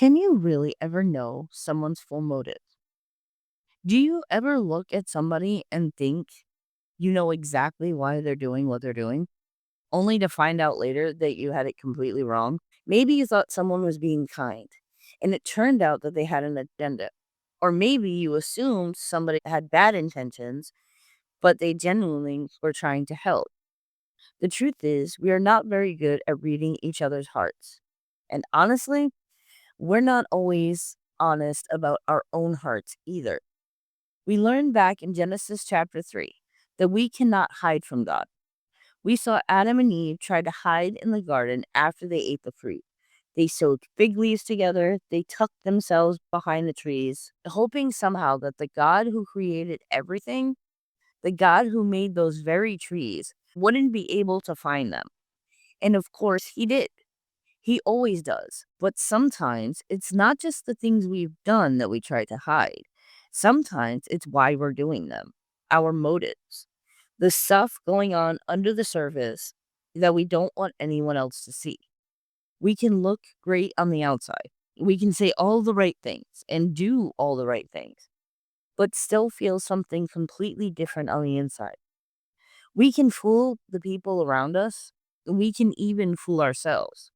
Can you really ever know someone's full motive? Do you ever look at somebody and think you know exactly why they're doing what they're doing, only to find out later that you had it completely wrong? Maybe you thought someone was being kind, and it turned out that they had an agenda. Or maybe you assumed somebody had bad intentions, but they genuinely were trying to help. The truth is, we are not very good at reading each other's hearts. And honestly, we're not always honest about our own hearts either. We learned back in Genesis chapter 3 that we cannot hide from God. We saw Adam and Eve try to hide in the garden after they ate the fruit. They sewed fig leaves together, they tucked themselves behind the trees, hoping somehow that the God who created everything, the God who made those very trees, wouldn't be able to find them. And of course, he did. He always does. But sometimes it's not just the things we've done that we try to hide. Sometimes it's why we're doing them, our motives, the stuff going on under the surface that we don't want anyone else to see. We can look great on the outside. We can say all the right things and do all the right things, but still feel something completely different on the inside. We can fool the people around us. We can even fool ourselves.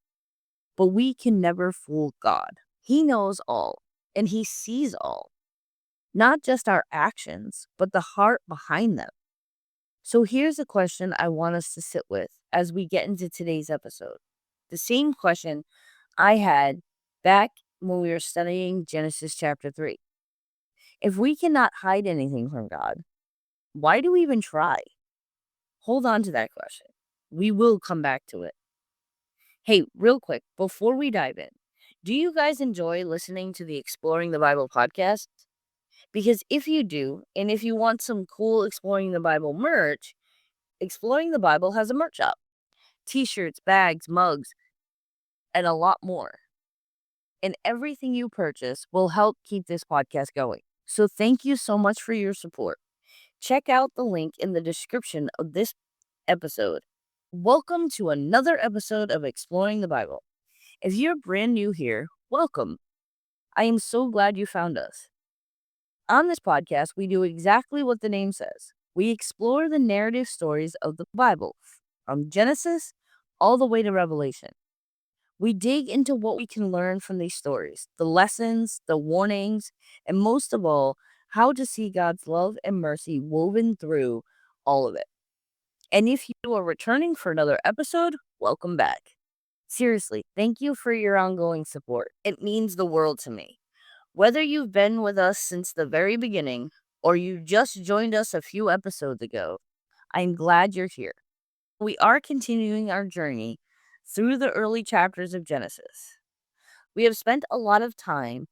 But we can never fool God. He knows all and he sees all, not just our actions, but the heart behind them. So here's a question I want us to sit with as we get into today's episode. The same question I had back when we were studying Genesis chapter 3. If we cannot hide anything from God, why do we even try? Hold on to that question. We will come back to it. Hey, real quick, before we dive in, do you guys enjoy listening to the Exploring the Bible podcast? Because if you do, and if you want some cool Exploring the Bible merch, Exploring the Bible has a merch shop. T-shirts, bags, mugs, and a lot more. And everything you purchase will help keep this podcast going. So thank you so much for your support. Check out the link in the description of this episode. Welcome to another episode of Exploring the Bible. If you're brand new here, welcome. I am so glad you found us. On this podcast, we do exactly what the name says. We explore the narrative stories of the Bible, from Genesis all the way to Revelation. We dig into what we can learn from these stories, the lessons, the warnings, and most of all, how to see God's love and mercy woven through all of it. And if you are returning for another episode, welcome back. Seriously, thank you for your ongoing support. It means the world to me. Whether you've been with us since the very beginning or you just joined us a few episodes ago, I'm glad you're here. We are continuing our journey through the early chapters of Genesis. We have spent a lot of time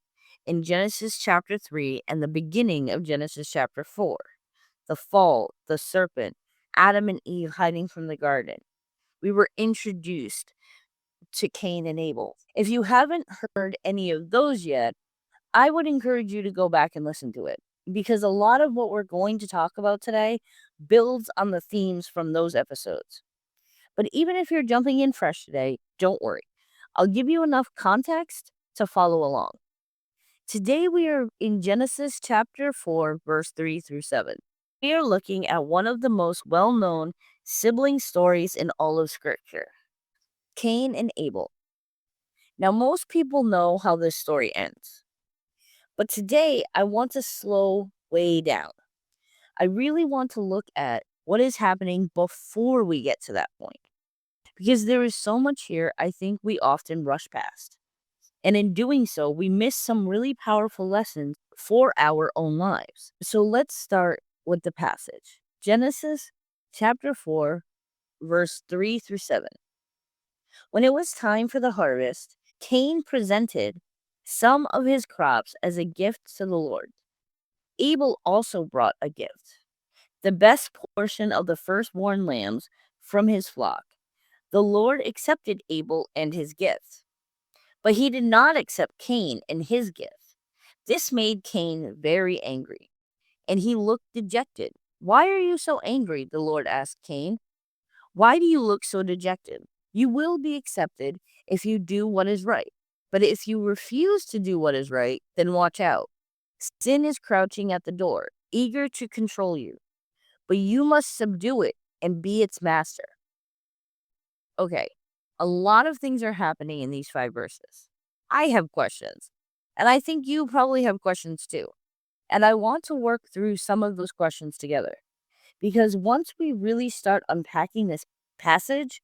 in Genesis chapter 3 and the beginning of Genesis chapter 4. The fall, the serpent, Adam and Eve hiding from the garden. We were introduced to Cain and Abel. If you haven't heard any of those yet, I would encourage you to go back and listen to it because a lot of what we're going to talk about today builds on the themes from those episodes. But even if you're jumping in fresh today, don't worry. I'll give you enough context to follow along. Today we are in Genesis chapter 4, verse 3 through 7. We are looking at one of the most well-known sibling stories in all of Scripture, Cain and Abel. Now, most people know how this story ends. But today, I want to slow way down. I really want to look at what is happening before we get to that point. Because there is so much here I think we often rush past. And in doing so, we miss some really powerful lessons for our own lives. So let's start with the passage. Genesis chapter 4, verse 3 through 7. When it was time for the harvest, Cain presented some of his crops as a gift to the Lord. Abel also brought a gift, the best portion of the firstborn lambs from his flock. The Lord accepted Abel and his gift, but he did not accept Cain and his gift. This made Cain very angry, and he looked dejected. "Why are you so angry?" the Lord asked Cain. "Why do you look so dejected? You will be accepted if you do what is right." But if you refuse to do what is right, then watch out. Sin is crouching at the door, eager to control you, but you must subdue it and be its master. Okay, a lot of things are happening in these 5 verses. I have questions, and I think you probably have questions too. And I want to work through some of those questions together because once we really start unpacking this passage,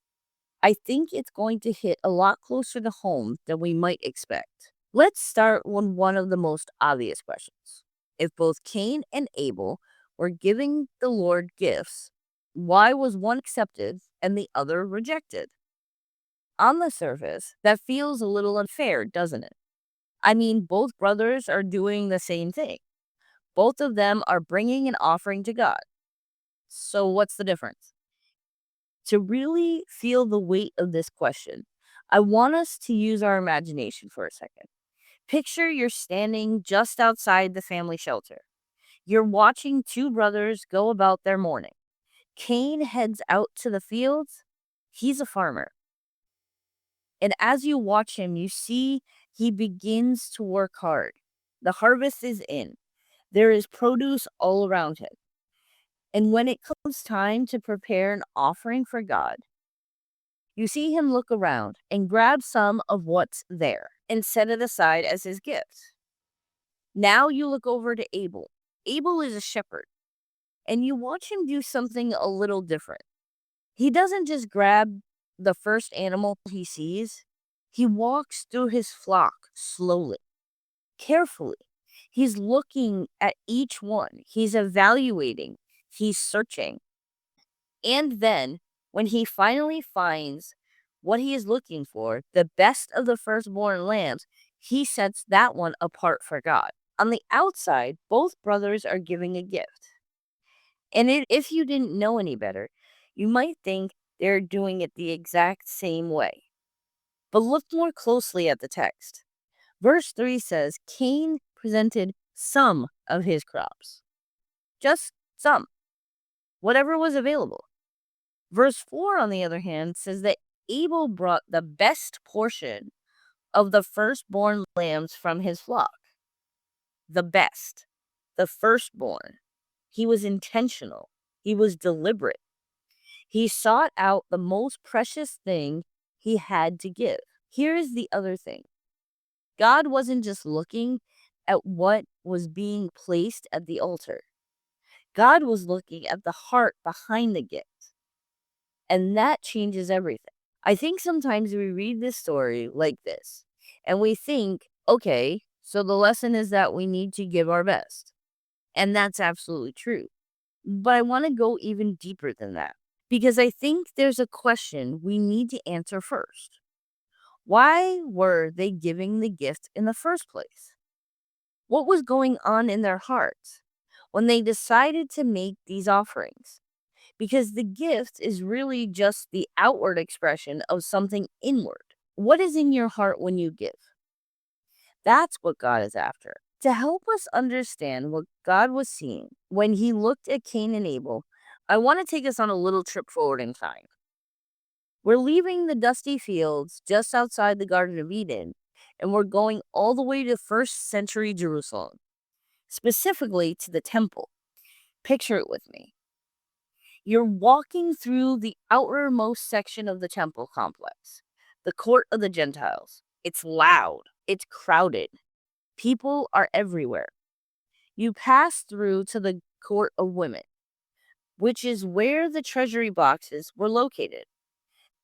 I think it's going to hit a lot closer to home than we might expect. Let's start with one of the most obvious questions. If both Cain and Abel were giving the Lord gifts, why was one accepted and the other rejected? On the surface, that feels a little unfair, doesn't it? I mean, both brothers are doing the same thing. Both of them are bringing an offering to God. So, what's the difference? To really feel the weight of this question, I want us to use our imagination for a second. Picture you're standing just outside the family shelter. You're watching two brothers go about their morning. Cain heads out to the fields. He's a farmer. And as you watch him, you see he begins to work hard. The harvest is in. There is produce all around him. And when it comes time to prepare an offering for God, you see him look around and grab some of what's there and set it aside as his gift. Now you look over to Abel. Abel is a shepherd, and you watch him do something a little different. He doesn't just grab the first animal he sees, he walks through his flock slowly, carefully. He's looking at each one, he's evaluating, he's searching. And then, when he finally finds what he is looking for, the best of the firstborn lambs, he sets that one apart for God. On the outside, both brothers are giving a gift. And if you didn't know any better, you might think they're doing it the exact same way. But look more closely at the text. Verse 3 says Cain presented some of his crops. Just some. Whatever was available. Verse 4, on the other hand, says that Abel brought the best portion of the firstborn lambs from his flock. The best. The firstborn. He was intentional. He was deliberate. He sought out the most precious thing he had to give. Here's the other thing. God wasn't just looking at what was being placed at the altar. God was looking at the heart behind the gift. And that changes everything. I think sometimes we read this story like this, and we think, okay, so the lesson is that we need to give our best. And that's absolutely true. But I want to go even deeper than that, because I think there's a question we need to answer first. Why were they giving the gift in the first place? What was going on in their hearts when they decided to make these offerings? Because the gift is really just the outward expression of something inward. What is in your heart when you give? That's what God is after. To help us understand what God was seeing when he looked at Cain and Abel, I want to take us on a little trip forward in time. We're leaving the dusty fields just outside the Garden of Eden, and we're going all the way to first century Jerusalem, specifically to the temple. Picture it with me. You're walking through the outermost section of the temple complex, the court of the Gentiles. It's loud, it's crowded, people are everywhere. You pass through to the court of women, which is where the treasury boxes were located.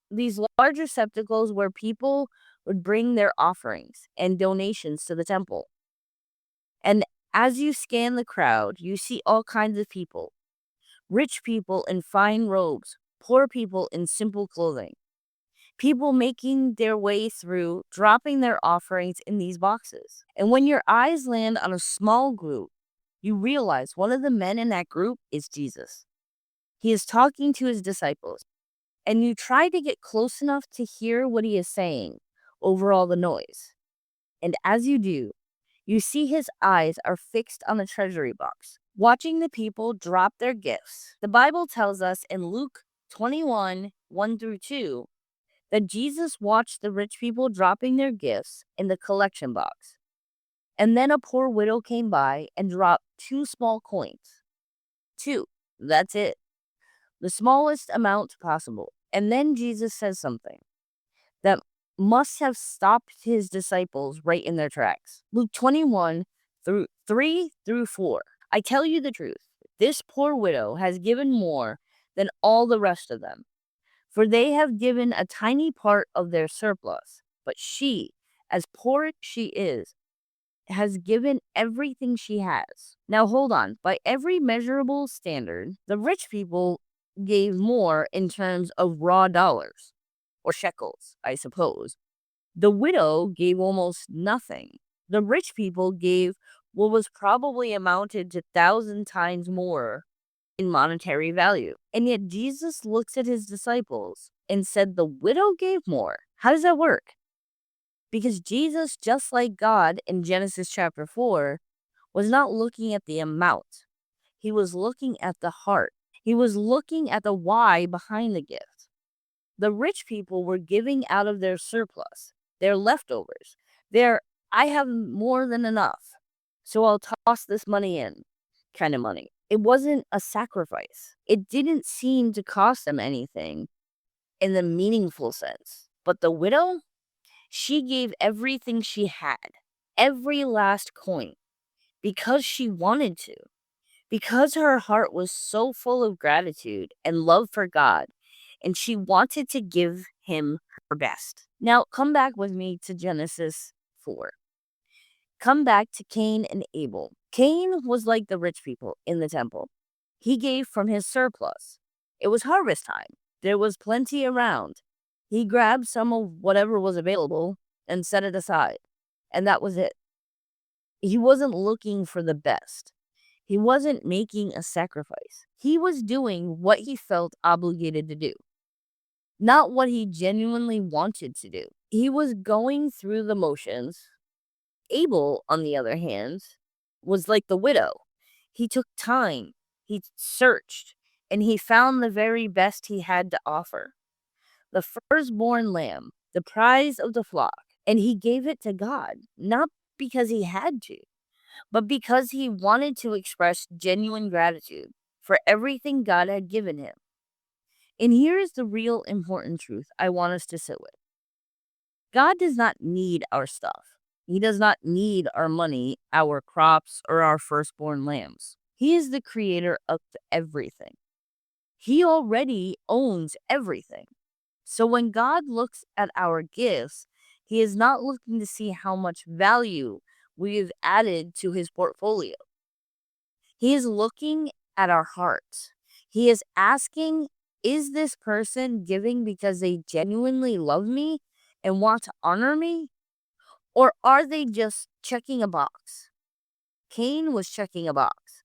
These large receptacles where people would bring their offerings and donations to the temple. And as you scan the crowd, you see all kinds of people. Rich people in fine robes, poor people in simple clothing. People making their way through, dropping their offerings in these boxes. And when your eyes land on a small group, you realize one of the men in that group is Jesus. He is talking to his disciples, and you try to get close enough to hear what he is saying over all the noise. And as you do, you see his eyes are fixed on the treasury box, watching the people drop their gifts. The Bible tells us in Luke 21, 1 through 2, that Jesus watched the rich people dropping their gifts in the collection box. And then a poor widow came by and dropped 2 small coins. 2. That's it. The smallest amount possible. And then Jesus says something that must have stopped his disciples right in their tracks. Luke 21 through 3 through 4. I tell you the truth. This poor widow has given more than all the rest of them, for they have given a tiny part of their surplus. But she, as poor as she is, has given everything she has. Now hold on. By every measurable standard, the rich people gave more in terms of raw dollars, or shekels, I suppose. The widow gave almost nothing. The rich people gave what was probably amounted to 1,000 times more in monetary value. And yet Jesus looks at his disciples and said the widow gave more. How does that work? Because Jesus, just like God in Genesis chapter 4, was not looking at the amount. He was looking at the heart. He was looking at the why behind the gift. The rich people were giving out of their surplus, their leftovers, their I have more than enough, so I'll toss this money in kind of money. It wasn't a sacrifice. It didn't seem to cost them anything in the meaningful sense. But the widow, she gave everything she had, every last coin, because she wanted to, because her heart was so full of gratitude and love for God, and she wanted to give him her best. Now, come back with me to Genesis 4. Come back to Cain and Abel. Cain was like the rich people in the temple. He gave from his surplus. It was harvest time. There was plenty around. He grabbed some of whatever was available and set it aside. And that was it. He wasn't looking for the best. He wasn't making a sacrifice. He was doing what he felt obligated to do, not what he genuinely wanted to do. He was going through the motions. Abel, on the other hand, was like the widow. He took time, he searched, and he found the very best he had to offer, the firstborn lamb, the prize of the flock, and he gave it to God, not because he had to, but because he wanted to express genuine gratitude for everything God had given him. And here is the real important truth I want us to sit with. God does not need our stuff. He does not need our money, our crops, or our firstborn lambs. He is the creator of everything. He already owns everything. So when God looks at our gifts, he is not looking to see how much value we've added to his portfolio. He is looking at our hearts. He is asking, is this person giving because they genuinely love me and want to honor me? Or are they just checking a box? Cain was checking a box,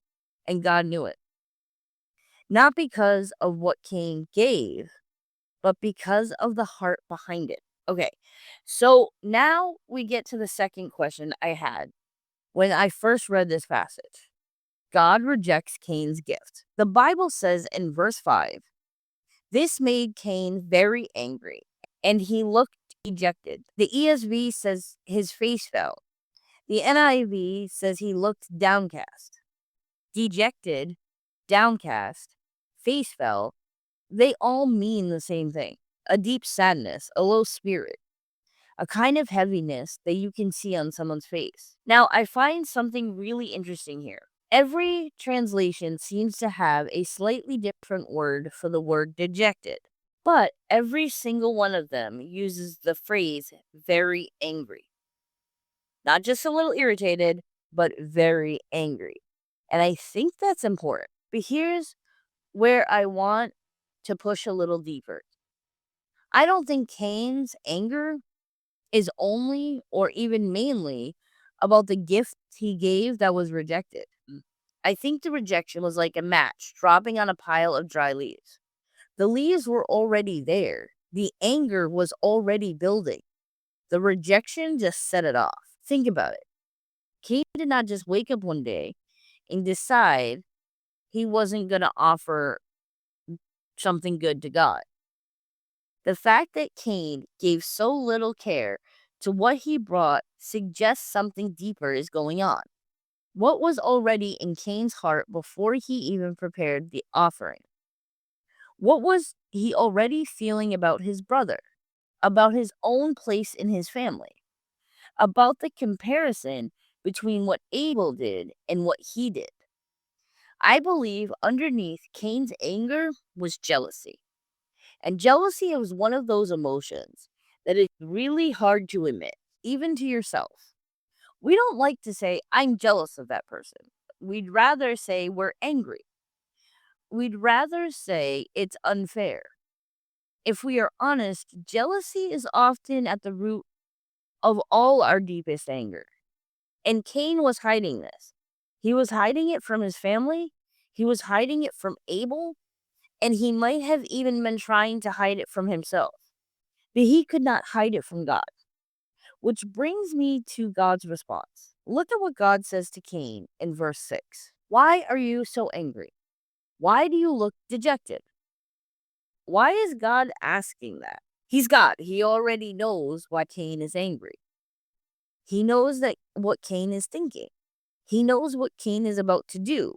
and God knew it. Not because of what Cain gave, but because of the heart behind it. Okay, so now we get to the second question I had when I first read this passage. God rejects Cain's gift. The Bible says in verse 5, this made Cain very angry, and he looked dejected. The ESV says his face fell. The NIV says he looked downcast. Dejected, downcast, face fell, they all mean the same thing. A deep sadness, a low spirit, a kind of heaviness that you can see on someone's face. Now, I find something really interesting here. Every translation seems to have a slightly different word for the word dejected, but every single one of them uses the phrase very angry. Not just a little irritated, but very angry. And I think that's important. But here's where I want to push a little deeper. I don't think Cain's anger is only or even mainly about the gift he gave that was rejected. I think the rejection was like a match dropping on a pile of dry leaves. The leaves were already there. The anger was already building. The rejection just set it off. Think about it. Cain did not just wake up one day and decide he wasn't going to offer something good to God. The fact that Cain gave so little care to what he brought suggests something deeper is going on. What was already in Cain's heart before he even prepared the offering? What was he already feeling about his brother, about his own place in his family, about the comparison between what Abel did and what he did? I believe underneath Cain's anger was jealousy. And jealousy is one of those emotions that is really hard to admit, even to yourself. We don't like to say, I'm jealous of that person. We'd rather say we're angry. We'd rather say it's unfair. If we are honest, jealousy is often at the root of all our deepest anger. And Cain was hiding this. He was hiding it from his family, he was hiding it from Abel, and he might have even been trying to hide it from himself. But he could not hide it from God. Which brings me to God's response. Look at what God says to Cain in verse 6. Why are you so angry? Why do you look dejected? Why is God asking that? He's God. He already knows why Cain is angry. He knows that what Cain is thinking. He knows what Cain is about to do.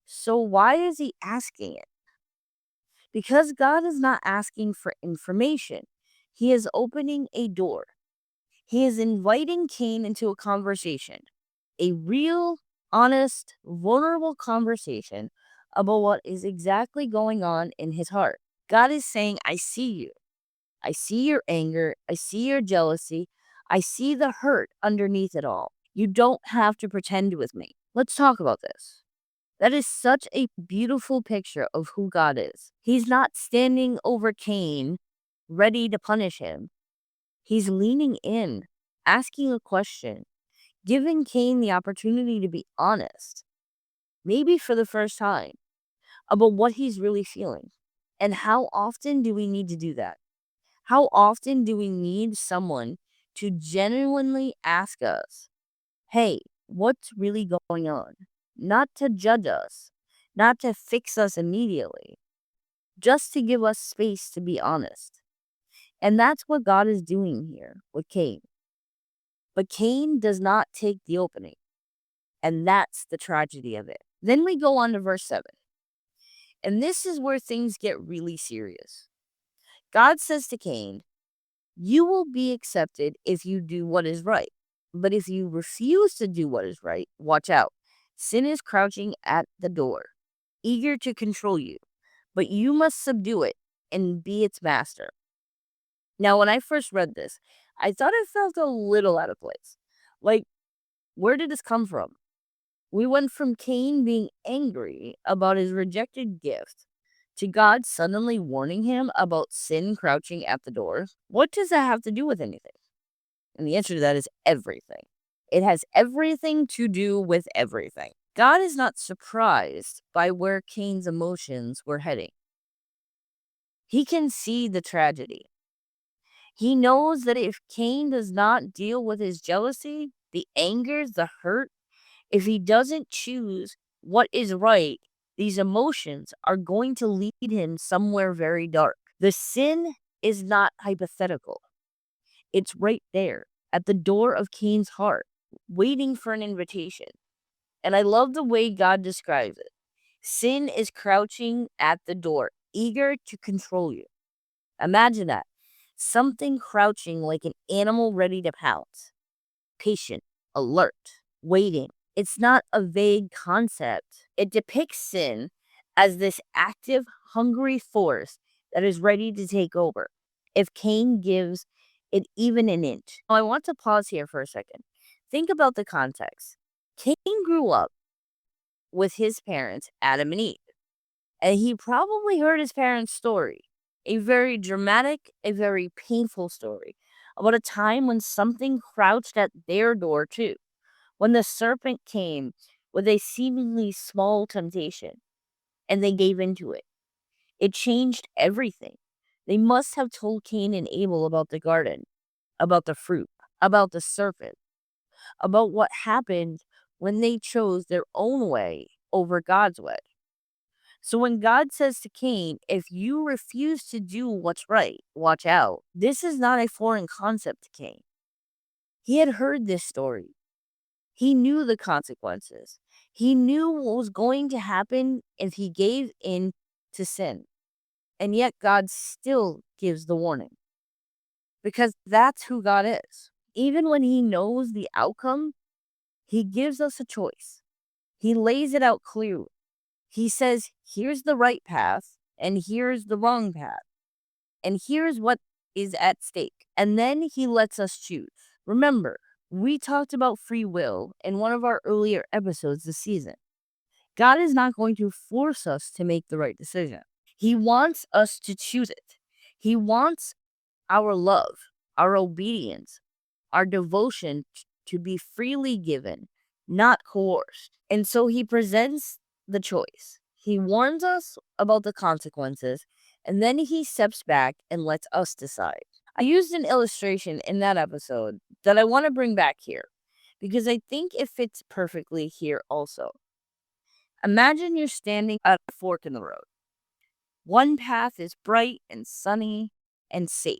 So why is he asking it? Because God is not asking for information. He is opening a door. He is inviting Cain into a conversation, a real, honest, vulnerable conversation about what is exactly going on in his heart. God is saying, I see you. I see your anger. I see your jealousy. I see the hurt underneath it all. You don't have to pretend with me. Let's talk about this. That is such a beautiful picture of who God is. He's not standing over Cain, ready to punish him. He's leaning in, asking a question, giving Cain the opportunity to be honest, maybe for the first time, about what he's really feeling. And how often do we need to do that? How often do we need someone to genuinely ask us, hey, what's really going on? Not to judge us, not to fix us immediately, just to give us space to be honest. And that's what God is doing here with Cain. But Cain does not take the opening. And that's the tragedy of it. Then we go on to verse 7. And this is where things get really serious. God says to Cain, you will be accepted if you do what is right. But if you refuse to do what is right, watch out. Sin is crouching at the door, eager to control you. But you must subdue it and be its master. Now, when I first read this, I thought it felt a little out of place. Like, where did this come from? We went from Cain being angry about his rejected gift to God suddenly warning him about sin crouching at the door. What does that have to do with anything? And the answer to that is everything. It has everything to do with everything. God is not surprised by where Cain's emotions were heading. He can see the tragedy. He knows that if Cain does not deal with his jealousy, the anger, the hurt, if he doesn't choose what is right, these emotions are going to lead him somewhere very dark. The sin is not hypothetical. It's right there at the door of Cain's heart, waiting for an invitation. And I love the way God describes it. Sin is crouching at the door, eager to control you. Imagine that. Something crouching like an animal ready to pounce. Patient, alert, waiting. It's not a vague concept. It depicts sin as this active, hungry force that is ready to take over if Cain gives it even an inch. Now, I want to pause here for a second. Think about the context. Cain grew up with his parents, Adam and Eve, and he probably heard his parents' story. A very dramatic, a very painful story about a time when something crouched at their door, too. When the serpent came with a seemingly small temptation and they gave into it, it changed everything. They must have told Cain and Abel about the garden, about the fruit, about the serpent, about what happened when they chose their own way over God's way. So when God says to Cain, if you refuse to do what's right, watch out, this is not a foreign concept to Cain. He had heard this story. He knew the consequences. He knew what was going to happen if he gave in to sin. And yet God still gives the warning because that's who God is. Even when he knows the outcome, he gives us a choice. He lays it out clearly. He says, here's the right path and here's the wrong path. And here's what is at stake. And then he lets us choose. Remember, we talked about free will in one of our earlier episodes this season. God is not going to force us to make the right decision. He wants us to choose it. He wants our love, our obedience, our devotion to be freely given, not coerced. And so he presents the choice. He warns us about the consequences, and then he steps back and lets us decide. I used an illustration in that episode that I want to bring back here because I think it fits perfectly here also. Imagine you're standing at a fork in the road. One path is bright and sunny and safe,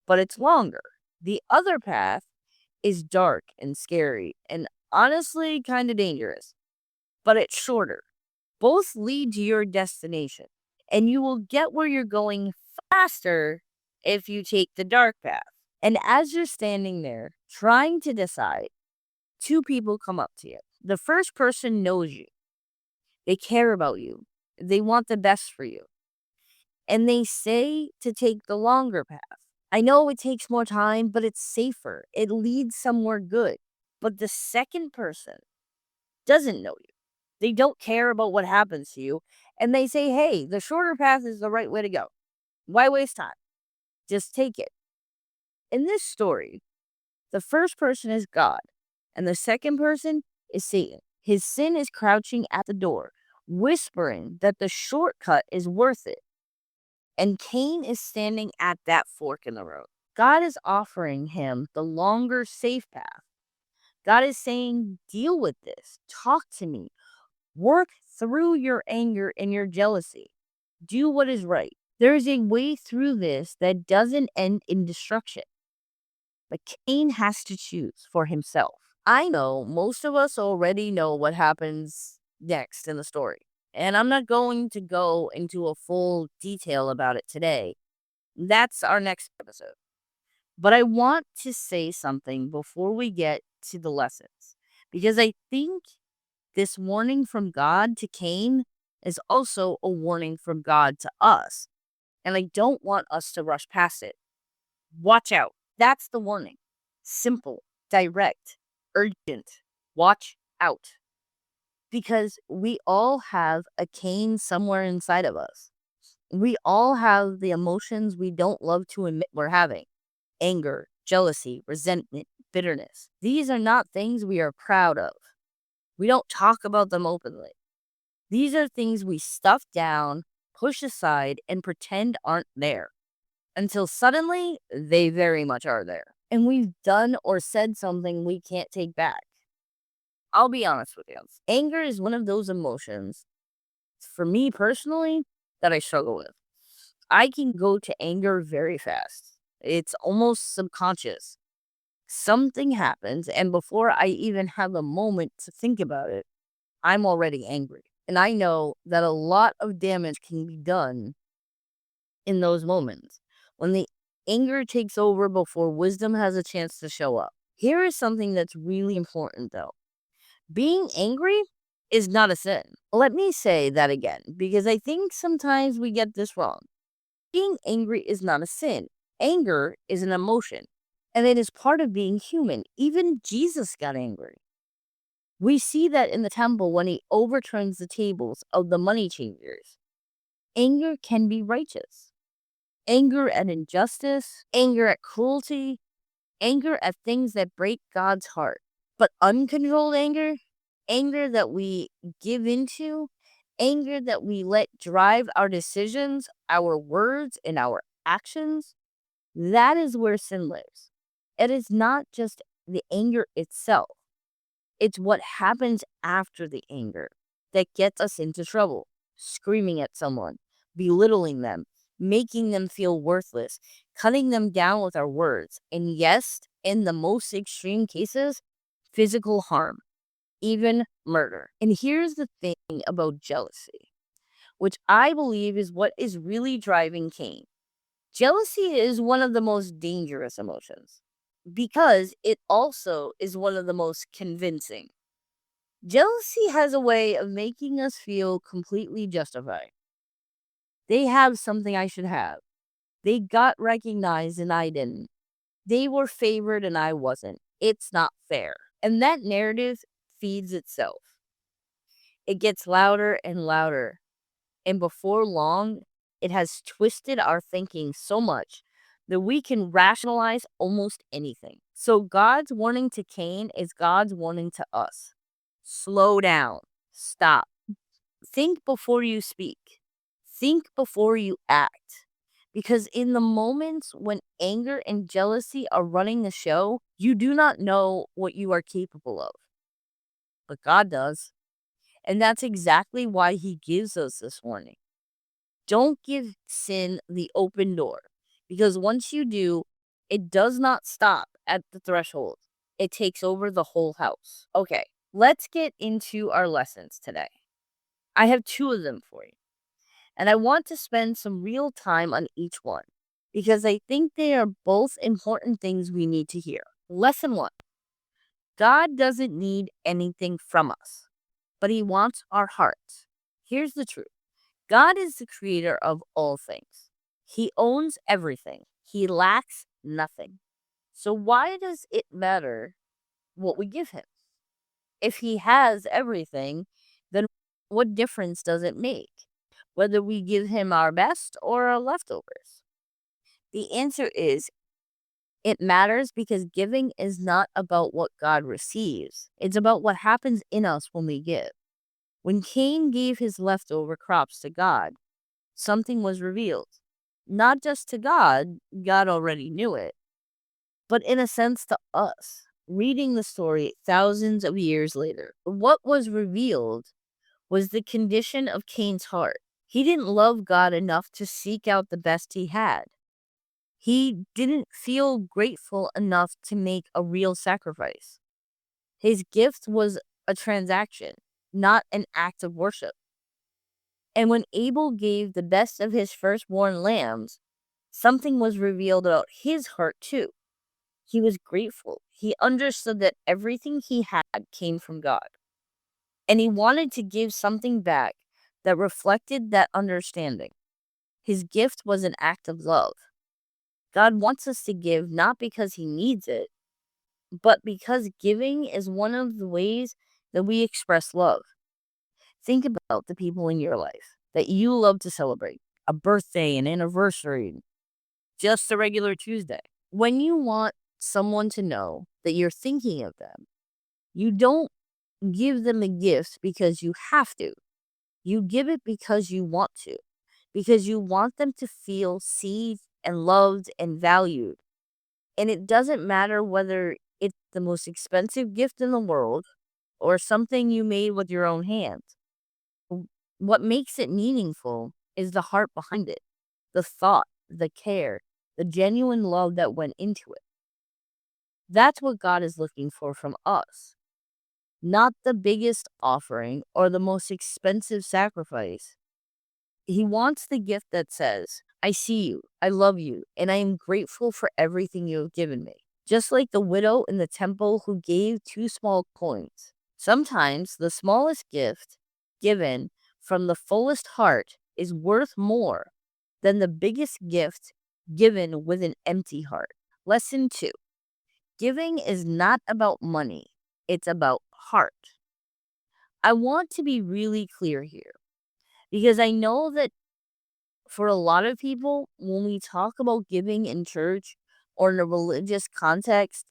but it's longer. The other path is dark and scary and honestly kind of dangerous, but it's shorter. Both lead to your destination, and you will get where you're going faster if you take the dark path. And as you're standing there trying to decide, two people come up to you. The first person knows you, they care about you, they want the best for you, and they say to take the longer path. I know it takes more time, but it's safer. It leads somewhere good. But the second person doesn't know you. They don't care about what happens to you. And they say, hey, the shorter path is the right way to go. Why waste time? Just take it. In this story, the first person is God, and the second person is Satan. His sin is crouching at the door, whispering that the shortcut is worth it. And Cain is standing at that fork in the road. God is offering him the longer, safe path. God is saying, deal with this. Talk to me. Work through your anger and your jealousy. Do what is right. There is a way through this that doesn't end in destruction. But Cain has to choose for himself. I know most of us already know what happens next in the story. And I'm not going to go into a full detail about it today. That's our next episode. But I want to say something before we get to the lessons. Because I think this warning from God to Cain is also a warning from God to us. And I don't want us to rush past it. Watch out. That's the warning. Simple, direct, urgent. Watch out. Because we all have a Cain somewhere inside of us. We all have the emotions we don't love to admit we're having: anger, jealousy, resentment, bitterness. These are not things we are proud of. We don't talk about them openly. These are things we stuff down, push aside, and pretend aren't there. Until suddenly, they very much are there. And we've done or said something we can't take back. I'll be honest with you. Anger is one of those emotions, for me personally, that I struggle with. I can go to anger very fast. It's almost subconscious. Something happens, and before I even have a moment to think about it, I'm already angry. And I know that a lot of damage can be done in those moments when the anger takes over before wisdom has a chance to show up. Here is something that's really important though. Being angry is not a sin. Let me say that again, because I think sometimes we get this wrong. Being angry is not a sin. Anger is an emotion, and it is part of being human. Even Jesus got angry. We see that in the temple when he overturns the tables of the money changers. Anger can be righteous. Anger at injustice, anger at cruelty, anger at things that break God's heart. But uncontrolled anger, anger that we give into, anger that we let drive our decisions, our words, and our actions, that is where sin lives. It is not just the anger itself. It's what happens after the anger that gets us into trouble. screaming at someone, belittling them, making them feel worthless, cutting them down with our words, and yes, in the most extreme cases, physical harm, even murder. And here's the thing about jealousy, which I believe is what is really driving Cain. Jealousy is one of the most dangerous emotions because it also is one of the most convincing. Jealousy has a way of making us feel completely justified. They have something I should have. They got recognized and I didn't. They were favored and I wasn't. It's not fair. And that narrative feeds itself. It gets louder and louder. And before long, it has twisted our thinking so much that we can rationalize almost anything. So God's warning to Cain is God's warning to us. Slow down. Stop. Think before you speak. Think before you act. Because in the moments when anger and jealousy are running the show, you do not know what you are capable of. But God does. And that's exactly why He gives us this warning. Don't give sin the open door. Because once you do, it does not stop at the threshold. It takes over the whole house. Okay, let's get into our lessons today. I have two of them for you. And I want to spend some real time on each one because I think they are both important things we need to hear. Lesson one: God doesn't need anything from us, but He wants our hearts. Here's the truth: God is the creator of all things, He owns everything, He lacks nothing. So, why does it matter what we give Him? If He has everything, then what difference does it make whether we give Him our best or our leftovers? The answer is it matters because giving is not about what God receives. It's about what happens in us when we give. When Cain gave his leftover crops to God, something was revealed. Not just to God, God already knew it, but in a sense to us. Reading the story thousands of years later, what was revealed was the condition of Cain's heart. He didn't love God enough to seek out the best he had. He didn't feel grateful enough to make a real sacrifice. His gift was a transaction, not an act of worship. And when Abel gave the best of his firstborn lambs, something was revealed about his heart too. He was grateful. He understood that everything he had came from God. And he wanted to give something back that reflected that understanding. His gift was an act of love. God wants us to give not because He needs it, but because giving is one of the ways that we express love. Think about the people in your life that you love to celebrate: a birthday, an anniversary, just a regular Tuesday. When you want someone to know that you're thinking of them, you don't give them a gift because you have to. You give it because you want to, because you want them to feel seen and loved and valued. And it doesn't matter whether it's the most expensive gift in the world or something you made with your own hands. What makes it meaningful is the heart behind it, the thought, the care, the genuine love that went into it. That's what God is looking for from us, not the biggest offering or the most expensive sacrifice. He wants the gift that says, I see you, I love you, and I am grateful for everything you have given me. Just like the widow in the temple who gave 2 small coins. Sometimes the smallest gift given from the fullest heart is worth more than the biggest gift given with an empty heart. Lesson 2: giving is not about money, it's about heart. I want to be really clear here because I know that for a lot of people, when we talk about giving in church or in a religious context,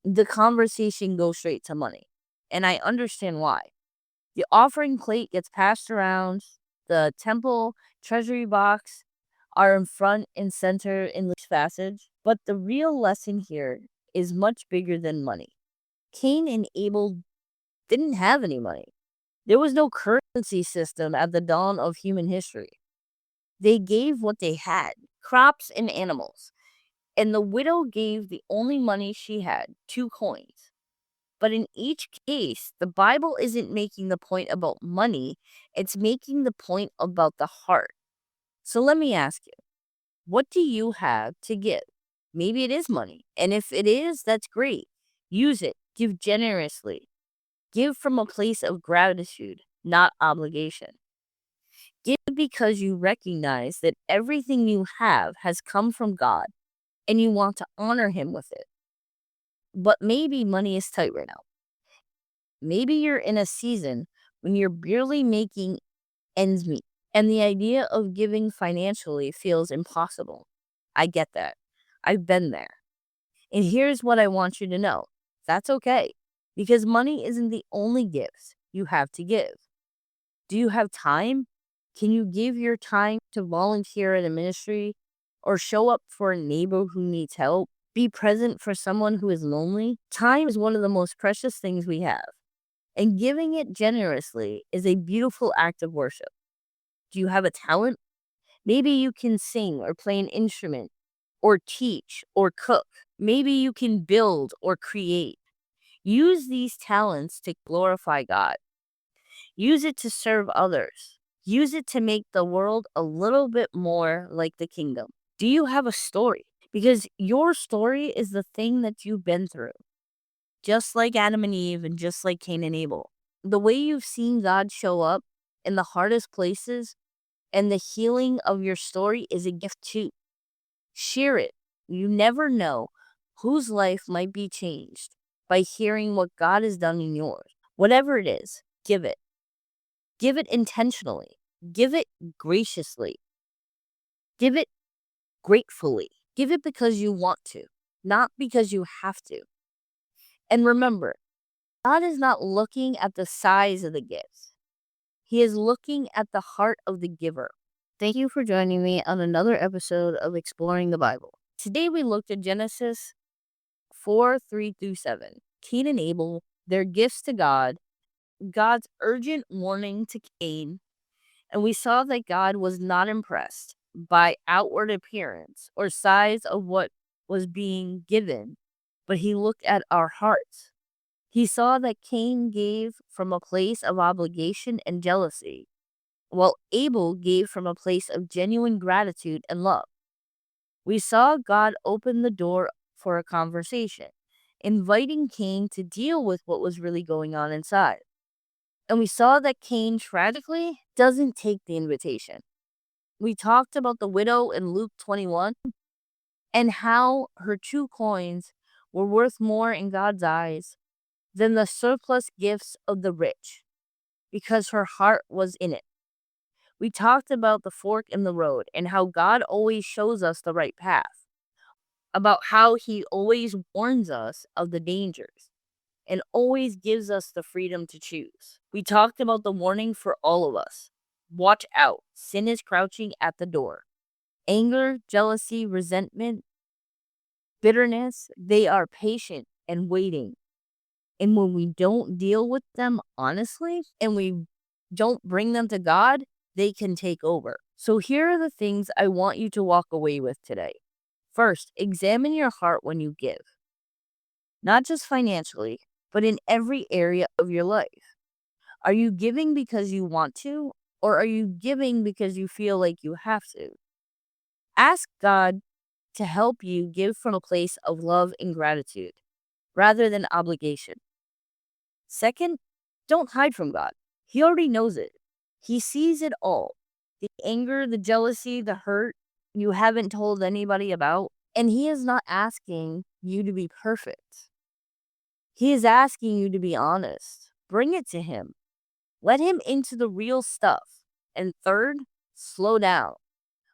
the conversation goes straight to money. And I understand why. The offering plate gets passed around, the temple treasury box are in front and center in this passage. But the real lesson here is much bigger than money. Cain and Abel didn't have any money. There was no currency system at the dawn of human history. They gave what they had, crops and animals, and the widow gave the only money she had, 2 coins. But in each case, the Bible isn't making the point about money, it's making the point about the heart. So let me ask you, what do you have to give? Maybe it is money. And if it is, that's great. Use it. Give generously. Give from a place of gratitude, not obligation. Give because you recognize that everything you have has come from God and you want to honor Him with it. But maybe money is tight right now. Maybe you're in a season when you're barely making ends meet, and the idea of giving financially feels impossible. I get that. I've been there. And here's what I want you to know, that's okay, because money isn't the only gift you have to give. Do you have time? Can you give your time to volunteer at a ministry or show up for a neighbor who needs help? Be present for someone who is lonely? Time is one of the most precious things we have, and giving it generously is a beautiful act of worship. Do you have a talent? Maybe you can sing or play an instrument or teach or cook. Maybe you can build or create. Use these talents to glorify God. Use it to serve others. Use it to make the world a little bit more like the kingdom. Do you have a story? Because your story is the thing that you've been through, just like Adam and Eve and just like Cain and Abel. The way you've seen God show up in the hardest places and the healing of your story is a gift too. Share it. You never know whose life might be changed by hearing what God has done in yours. Whatever it is, give it. Give it intentionally. Give it graciously. Give it gratefully. Give it because you want to, not because you have to. And remember, God is not looking at the size of the gifts. He is looking at the heart of the giver. Thank you for joining me on another episode of Exploring the Bible. Today we looked at Genesis 4:3-7. Cain and Abel, their gifts to God, God's urgent warning to Cain, and we saw that God was not impressed by outward appearance or size of what was being given, but He looked at our hearts. He saw that Cain gave from a place of obligation and jealousy, while Abel gave from a place of genuine gratitude and love. We saw God open the door for a conversation, inviting Cain to deal with what was really going on inside. And we saw that Cain tragically doesn't take the invitation. We talked about the widow in Luke 21 and how her 2 coins were worth more in God's eyes than the surplus gifts of the rich because her heart was in it. We talked about the fork in the road and how God always shows us the right path, about how He always warns us of the dangers and always gives us the freedom to choose. We talked about the warning for all of us. Watch out, sin is crouching at the door. Anger, jealousy, resentment, bitterness, they are patient and waiting. And when we don't deal with them honestly and we don't bring them to God, they can take over. So here are the things I want you to walk away with today. First, examine your heart when you give, not just financially, but in every area of your life. Are you giving because you want to, or are you giving because you feel like you have to? Ask God to help you give from a place of love and gratitude rather than obligation. Second, don't hide from God. He already knows it. He sees it all. The anger, the jealousy, the hurt you haven't told anybody about. And He is not asking you to be perfect. He is asking you to be honest. Bring it to Him. Let Him into the real stuff. And third, slow down.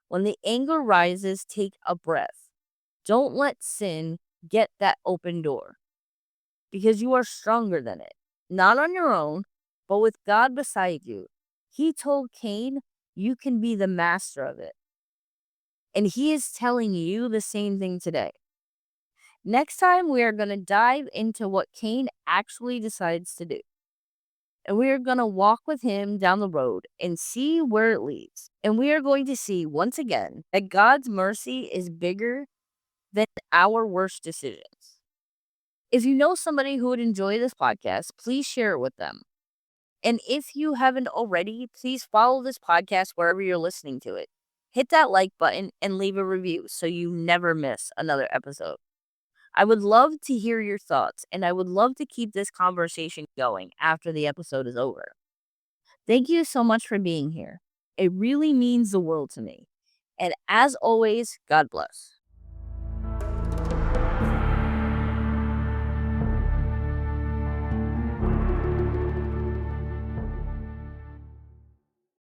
When the anger rises, take a breath. Don't let sin get that open door, because you are stronger than it. Not on your own, but with God beside you. He told Cain, you can be the master of it. And He is telling you the same thing today. Next time, we are going to dive into what Cain actually decides to do. and we are going to walk with him down the road and see where it leads. And we are going to see once again that God's mercy is bigger than our worst decisions. If you know somebody who would enjoy this podcast, please share it with them. And if you haven't already, please follow this podcast wherever you're listening to it. Hit that like button and leave a review so you never miss another episode. I would love to hear your thoughts, and I would love to keep this conversation going after the episode is over. Thank you so much for being here. It really means the world to me. And as always, God bless.